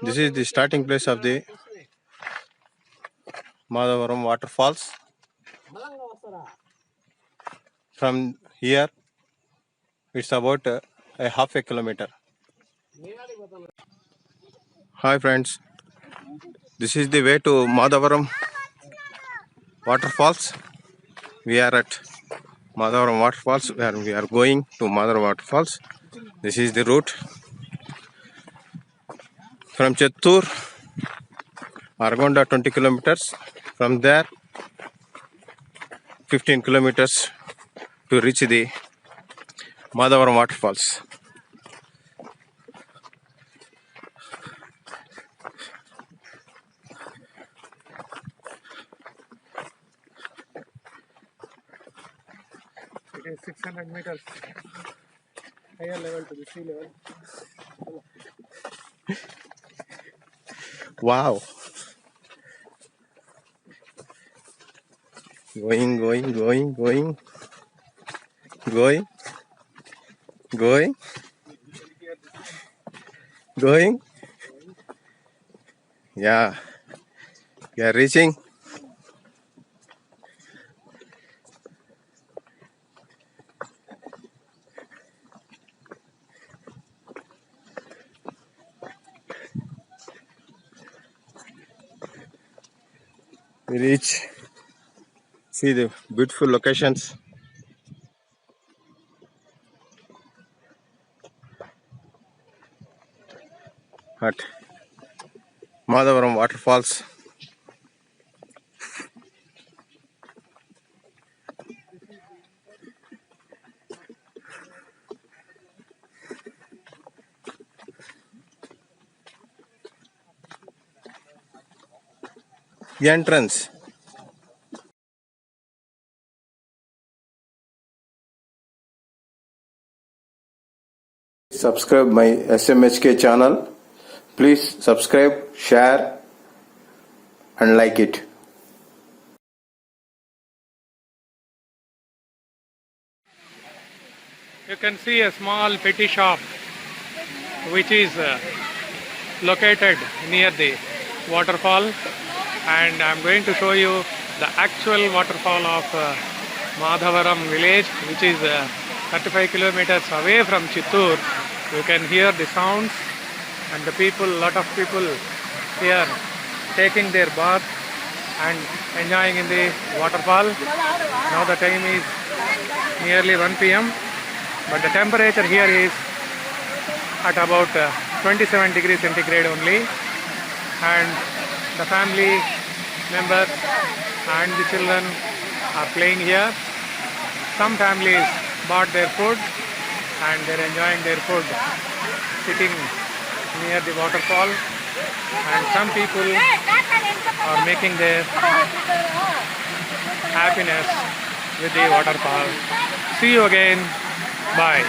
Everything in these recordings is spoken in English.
This is the starting place of the Madhavaram waterfalls. From here, it's about a half a kilometer. Hi friends, this is the way to Madhavaram waterfalls. We are at Madhavaram waterfalls where we are going to Madhavaram waterfalls. This is the route from Chittoor, Argonda 20 kilometers. From there 15 kilometers to reach the Madhavaram waterfalls. It is 600 meters higher level to the sea level. Wow. Going, going. Yeah, we are reaching. We reach. See the beautiful locations. At Madhavaram waterfalls. The entrance. Subscribe my SMHK channel. Please subscribe, share and like it. You can see a small petty shop which is located near the waterfall, and I am going to show you the actual waterfall of Madhavaram village, which is 35 kilometers away from Chittoor. You can hear the sounds and the people, lot of people here taking their bath and enjoying in the waterfall. Now the time is nearly 1 p.m. but the temperature here is at about 27 degrees centigrade only, and the family members and the children are playing here. Some families bought their food and they're enjoying their food sitting near the waterfall, and some people are making their happiness with the waterfall. See you again. Bye.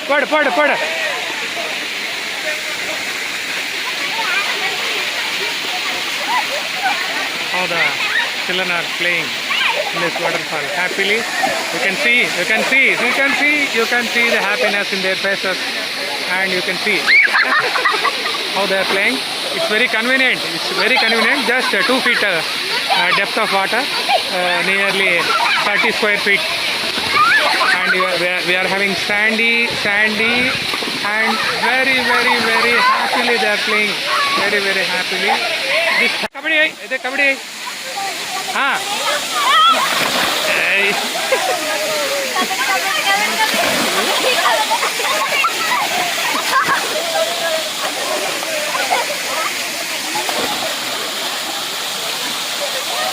पढ़ पढ़ पढ़. How the children are playing in this waterfall happily. You can see the happiness in their faces, and you can see how they are playing. It's very convenient. Just 2 feet depth of water, nearly 30 square feet, and we are having sandy, and very happily they are playing. Very happily. This kabaddi. हाँ.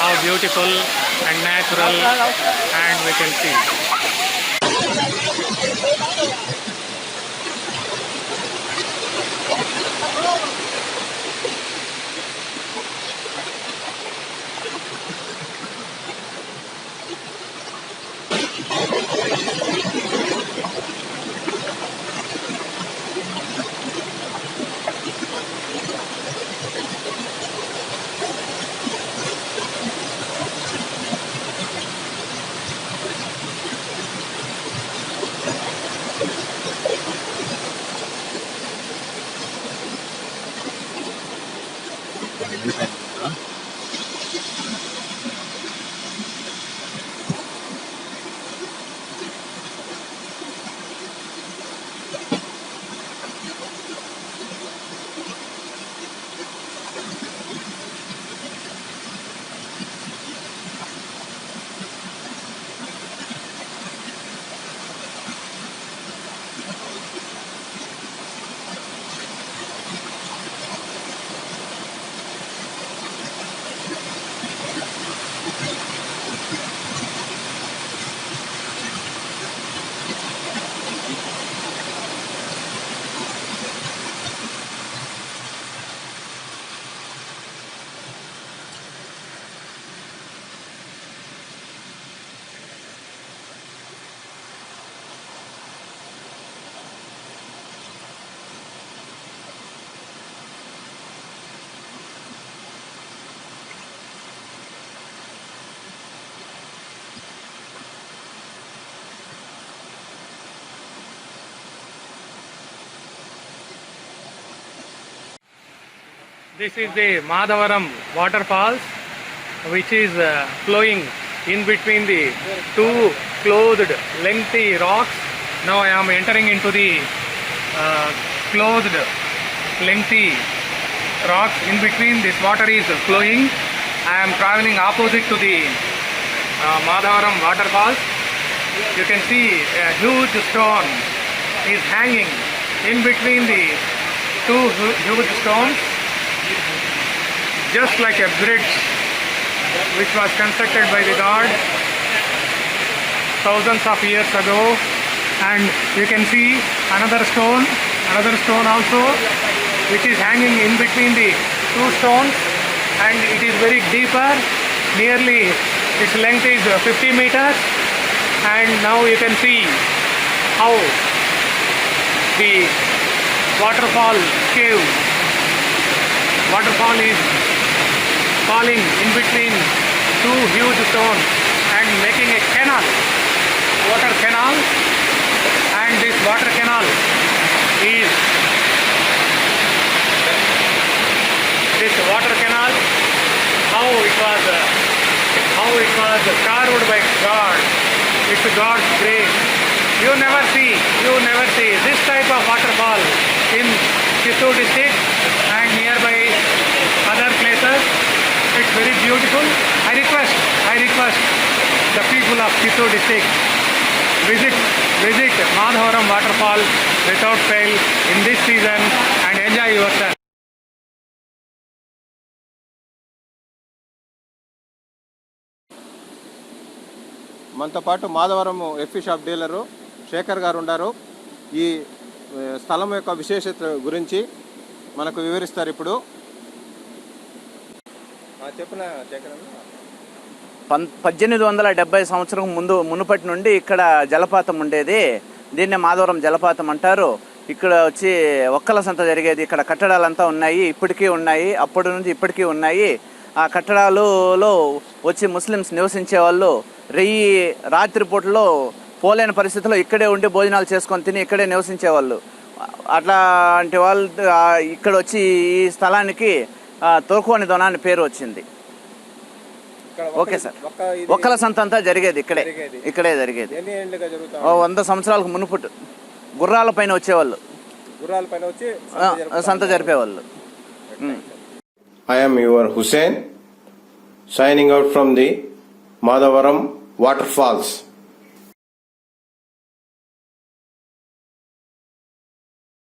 How beautiful and natural, and we can see. This is the Madhavaram waterfalls, which is flowing in between the 2 closed lengthy rocks. Now I am entering into the closed lengthy rocks. In between, this water is flowing. I am traveling opposite to the Madhavaram waterfalls. You can see a huge stone is hanging in between the 2 huge stones, just like a bridge which was constructed by the god thousands of years ago. And you can see another stone also, which is hanging in between the 2 stones, and it is very deeper. Nearly its length is 50 meters, and now you can see how the waterfall is falling in between 2 huge stones and making a canal, water canal. And this water canal is how it was carved by God. It's God's grace. You never see this type of waterfall in Chittoor district and nearby other places. It's very beautiful. I request the people of Chittoor district visit Madhavaram waterfall without fail in this season and enjoy yourself. మనతో పాటు Madhavaram FE shop dealer Shekhar గారు ఉన్నారు. ఈ స్థలం యొక్క విశేషత గురించి మనకు వివరిస్తారు ఇప్పుడు. చెప్పిన శేఖర్ 1870 సంవత్సరం మునుపటి నుండి ఇక్కడ జలపాతం ఉండేది. దీన్నే మాధవరం జలపాతం అంటారు. ఇక్కడ వచ్చి ఒక్కల సంత జరిగేది. ఇక్కడ కట్టడాలంతా ఉన్నాయి, ఇప్పటికీ ఉన్నాయి, అప్పటి నుంచి ఇప్పటికీ ఉన్నాయి. ఆ కట్టడాలలో వచ్చి ముస్లిమ్స్ నివసించే వాళ్ళు రాత్రిపూటలో పోలేని పరిస్థితుల్లో ఇక్కడే ఉండి భోజనాలు చేసుకొని తిని ఇక్కడే నివసించేవాళ్ళు. అట్లాంటి వాళ్ళు ఇక్కడ వచ్చి ఈ స్థలానికి తోకోని దొన అని పేరు వచ్చింది. Okay sir. ఒక్కల సంత అంతా జరిగేది ఇక్కడే జరిగేది. 100 సంవత్సరాలకు మునుపుటు గుర్రాల పైన వచ్చేవాళ్ళు, సంత జరిపేవాళ్ళు. I am your Hussein, signing out from the Madhavaram waterfalls.